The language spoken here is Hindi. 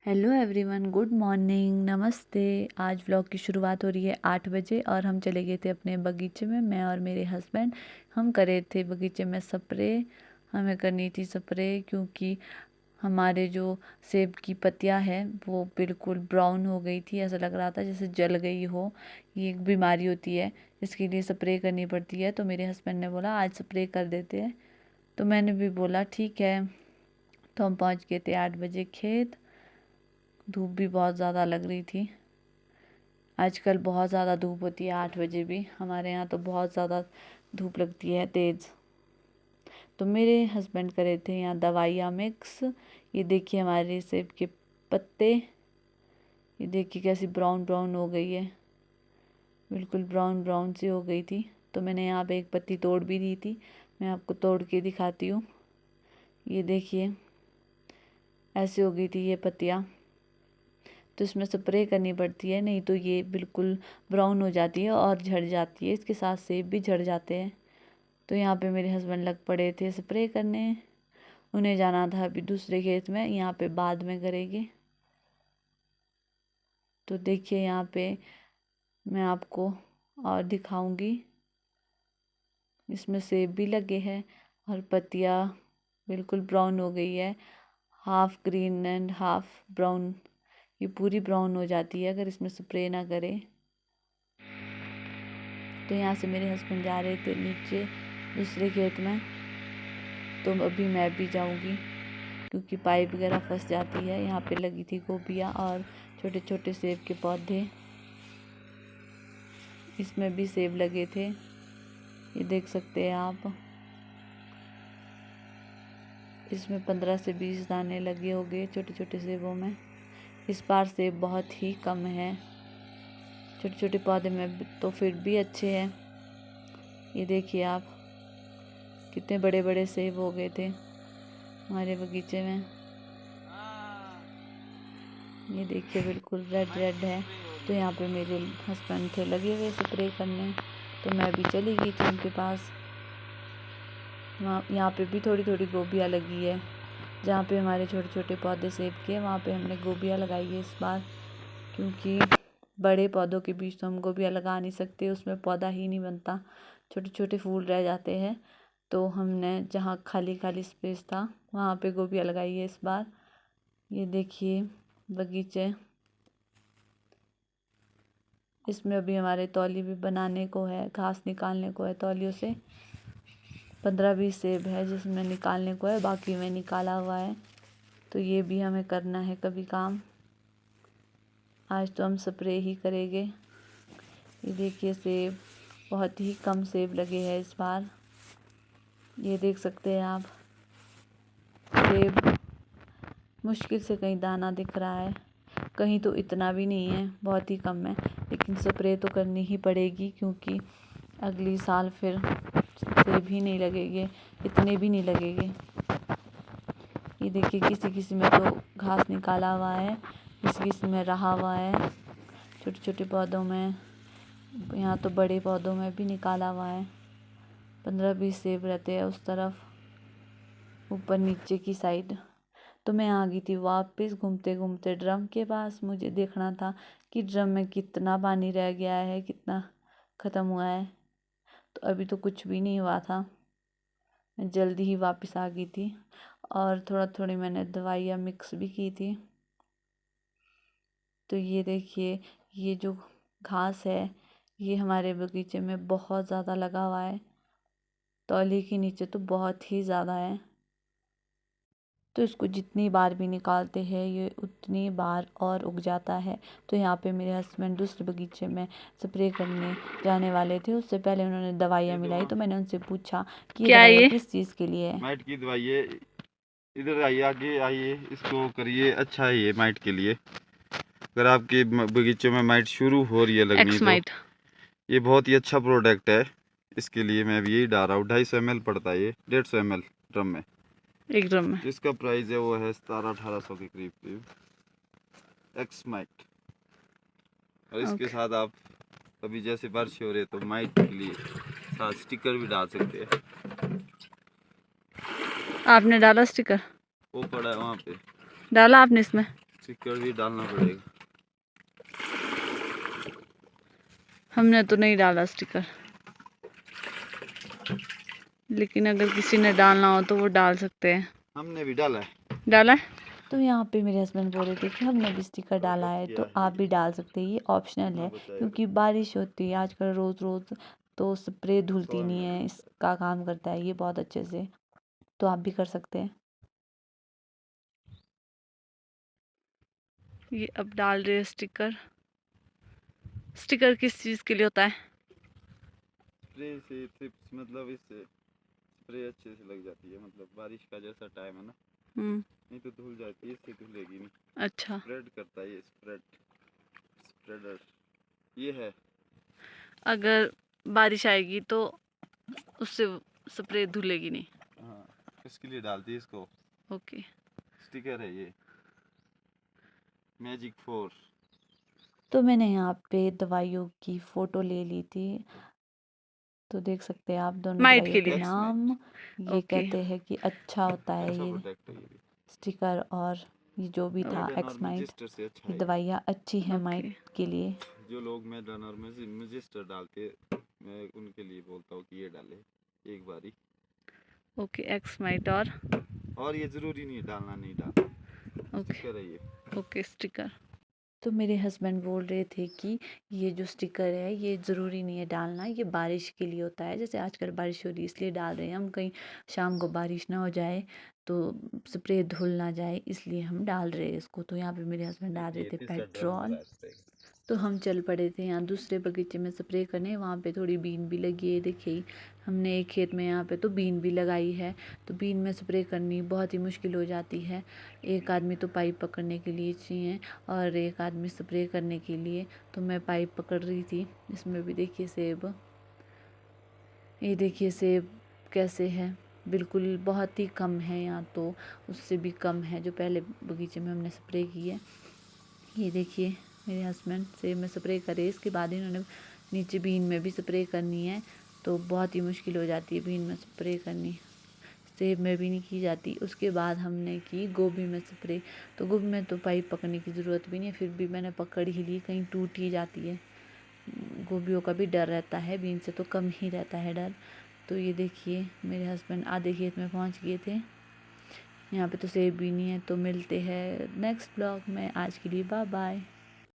हेलो एवरीवन, गुड मॉर्निंग, नमस्ते। आज व्लॉग की शुरुआत हो रही है 8 बजे और हम चले गए थे अपने बगीचे में। मैं और मेरे हस्बैंड हम करे थे बगीचे में स्प्रे। हमें करनी थी स्प्रे क्योंकि हमारे जो सेब की पत्तियां हैं वो बिल्कुल ब्राउन हो गई थी। ऐसा लग रहा था जैसे जल गई हो। ये एक बीमारी होती है, इसके लिए स्प्रे करनी पड़ती है। तो मेरे हस्बैंड ने बोला आज स्प्रे कर देते हैं, तो मैंने भी बोला ठीक है। तो हम पहुँच गए थे 8 बजे खेत। धूप भी बहुत ज़्यादा लग रही थी। आजकल बहुत ज़्यादा धूप होती है 8 बजे भी। हमारे यहाँ तो बहुत ज़्यादा धूप लगती है तेज़। तो मेरे हस्बैंड करे थे यहाँ दवाइयाँ मिक्स। ये देखिए हमारे सेब के पत्ते, ये देखिए कैसी ब्राउन ब्राउन हो गई है, बिल्कुल ब्राउन ब्राउन सी हो गई थी। तो मैंने यहाँ पे एक पत्ती तोड़ भी दी थी, मैं आपको तोड़ के दिखाती हूँ। ये देखिए ऐसे हो गई थी ये पत्तियाँ। तो इसमें स्प्रे करनी पड़ती है, नहीं तो ये बिल्कुल ब्राउन हो जाती है और झड़ जाती है। इसके साथ सेब भी झड़ जाते हैं। तो यहाँ पे मेरे हस्बैंड लग पड़े थे स्प्रे करने। उन्हें जाना था अभी दूसरे खेत में, यहाँ पे बाद में करेंगे। तो देखिए यहाँ पे मैं आपको और दिखाऊंगी। इसमें सेब भी लगे हैं और पत्तियाँ बिल्कुल ब्राउन हो गई है, half green and half brown. ये पूरी ब्राउन हो जाती है अगर इसमें स्प्रे ना करें। तो यहाँ से मेरे हस्बैंड जा रहे थे नीचे दूसरे खेत में। तो अभी मैं भी जाऊँगी क्योंकि पाइप वगैरह फंस जाती है। यहाँ पे लगी थी गोभियाँ और छोटे छोटे सेब के पौधे, इसमें भी सेब लगे थे, ये देख सकते हैं आप। इसमें 15 से 20 दाने लगे होंगे छोटे छोटे सेबों में। इस बार सेब बहुत ही कम है, छोटे छोटे पौधे में तो फिर भी अच्छे हैं। ये देखिए आप कितने बड़े बड़े सेब हो गए थे हमारे बगीचे में। ये देखिए बिल्कुल रेड रेड है। तो यहाँ पे मेरे हस्बैंड थे लगे हुए स्प्रे करने, तो मैं भी चली गई थी उनके पास। वहाँ यहाँ पे भी थोड़ी थोड़ी गोभियाँ लगी है। जहाँ पे हमारे छोटे छोटे पौधे सेब के, वहाँ पे हमने गोभियाँ लगाई है इस बार। क्योंकि बड़े पौधों के बीच तो हम गोभियाँ लगा नहीं सकते, उसमें पौधा ही नहीं बनता, छोटे छोटे फूल रह जाते हैं। तो हमने जहाँ खाली खाली स्पेस था वहाँ पे गोभियाँ लगाई है इस बार। ये देखिए बगीचे, इसमें अभी हमारे तौली भी बनाने को है, घास निकालने को है तौलियों से। 15-20 सेब है जिसमें निकालने को है, बाकी में निकाला हुआ है। तो ये भी हमें करना है कभी काम। आज तो हम स्प्रे ही करेंगे। ये देखिए सेब, बहुत ही कम सेब लगे हैं इस बार। ये देख सकते हैं आप, सेब मुश्किल से कहीं दाना दिख रहा है, कहीं तो इतना भी नहीं है, बहुत ही कम है। लेकिन स्प्रे तो करनी ही पड़ेगी क्योंकि अगली साल फिर सेब ही नहीं लगेंगे, इतने भी नहीं लगेंगे। ये देखिए किसी किसी में तो घास निकाला हुआ है, किसी किसी में रहा हुआ है छोटे छोटे पौधों में। यहाँ तो बड़े पौधों में भी निकाला हुआ है। 15-20 सेब रहते हैं उस तरफ ऊपर नीचे की साइड। तो मैं आ गई थी वापस घूमते घूमते ड्रम के पास। मुझे देखना था कि ड्रम में कितना पानी रह गया है, कितना ख़त्म हुआ है। तो अभी तो कुछ भी नहीं हुआ था, मैं जल्दी ही वापस आ गई थी। और थोड़ा थोड़ी मैंने दवाइयाँ मिक्स भी की थी। तो ये देखिए ये जो घास है ये हमारे बगीचे में बहुत ज़्यादा लगा हुआ है, तौली के नीचे तो बहुत ही ज़्यादा है। तो इसको जितनी बार भी निकालते हैं ये उतनी बार और उग जाता है। तो यहाँ पे मेरे हस्बैंड दूसरे बगीचे में स्प्रे करने जाने वाले थे, उससे पहले उन्होंने दवाइयाँ मिलाई। तो मैंने उनसे पूछा कि ये दवाइयाँ किस चीज़ के लिए है। माइट की दवाई है, इधर आइए, आगे आइए, इसको करिए, अच्छा है ये माइट के लिए। अगर आपके बगीचे में माइट शुरू हो रही है लगनी तो ये बहुत ही अच्छा प्रोडक्ट है। इसके लिए मैं भी यही डाल रहा हूँ। 250 ml पड़ता है ये, 150 ml ड्रम में, एक ड्रम में। जिसका प्राइस है वो है 1700-1800 के करीब करीब एक्स माइट। और इसके साथ आप अभी जैसे बारिश हो रही है तो माइट के लिए साथ स्टिकर भी डाल सकते हैं। आपने डाला स्टिकर? वो पड़ा है वहाँ पे, डाला आपने इसमें? स्टिकर भी डालना पड़ेगा। हमने तो नहीं डाला स्टिकर, लेकिन अगर किसी ने डालना हो तो वो डाल सकते हैं। हमने भी डाला है। डाला है? तो यहाँ पे मेरे हस्बैंड बोल रहे थे कि हमने भी स्टिकर डाला है, तो आप भी डाल सकते हैं, ये ऑप्शनल है। क्योंकि बारिश होती है आजकल रोज़ रोज़, तो स्प्रे धुलती नहीं है, इसका काम करता है ये बहुत अच्छे से, तो आप भी कर सकते हैं। ये अब डाल रहे हैं स्टिकर। स्टिकर किस चीज़ के लिए होता है? स्प्रे से थ्रिप्स, मतलब इससे स्प्रे अच्छे से लग जाती है, मतलब बारिश का जैसा टाइम है ना, नहीं तो धुल जाती है, इससे धुलेगी नहीं। अच्छा, स्प्रेड करता है ये, स्प्रेडर ये है। अगर बारिश आएगी तो उससे स्प्रे धुलेगी नहीं। हाँ, इसके लिए डालती है इसको। ओके, स्टिकर है ये मैजिक 4। तो मैंने यहाँ पे दवाइयों की फ़ोटो ले ली थी, तो देख सकते हैं आप दोनों दवाइयों के नाम। ये कहते हैं कि अच्छा होता है ये स्टिकर, और ये जो भी था एक्समाइट, ये दवाइयाँ अच्छी हैं माइट के लिए। जो लोग मेडन और मैजिस्टर डालते, मैं उनके लिए बोलता हूँ कि ये डाले एक बारी। ओके, एक्समाइट और ये ज़रूरी नहीं डालना, नहीं डालना। ओके, स्टिकर है ये। Okay, sticker. तो मेरे हस्बैंड बोल रहे थे कि ये जो स्टिकर है ये ज़रूरी नहीं है डालना, ये बारिश के लिए होता है, जैसे आजकल बारिश हो रही है इसलिए डाल रहे हैं हम, कहीं शाम को बारिश ना हो जाए तो स्प्रे धुल ना जाए, इसलिए हम डाल रहे हैं इसको। तो यहाँ पे मेरे हस्बैंड डाल रहे थे पेट्रोल, तो हम चल पड़े थे यहाँ दूसरे बगीचे में स्प्रे करने। वहाँ पे थोड़ी बीन भी लगी है, देखिए हमने एक खेत में यहाँ पे तो बीन भी लगाई है। तो बीन में स्प्रे करनी बहुत ही मुश्किल हो जाती है, एक आदमी तो पाइप पकड़ने के लिए चाहिए और एक आदमी स्प्रे करने के लिए। तो मैं पाइप पकड़ रही थी। इसमें भी देखिए सेब, ये देखिए सेब कैसे है, बिल्कुल बहुत ही कम है यहाँ, तो उससे भी कम है जो पहले बगीचे में हमने स्प्रे की है। ये देखिए मेरे हस्बैंड सेब में स्प्रे करे, इसके बाद इन्होंने नीचे बीन में भी स्प्रे करनी है, तो बहुत ही मुश्किल हो जाती है बीन में स्प्रे करनी, सेब में भी नहीं की जाती। उसके बाद हमने की गोभी में स्प्रे, तो गोभी में तो पाइप पकड़ने की ज़रूरत भी नहीं है, फिर भी मैंने पकड़ ही ली, कहीं टूट ही जाती है। गोभियों का भी डर रहता है, बीन से तो कम ही रहता है डर। तो ये देखिए मेरे हस्बैंड आधे खेत में पहुंच गए थे, यहाँ पे तो सेब भी नहीं है। तो मिलते हैं नेक्स्ट ब्लॉग में, आज के लिए बाय बाय।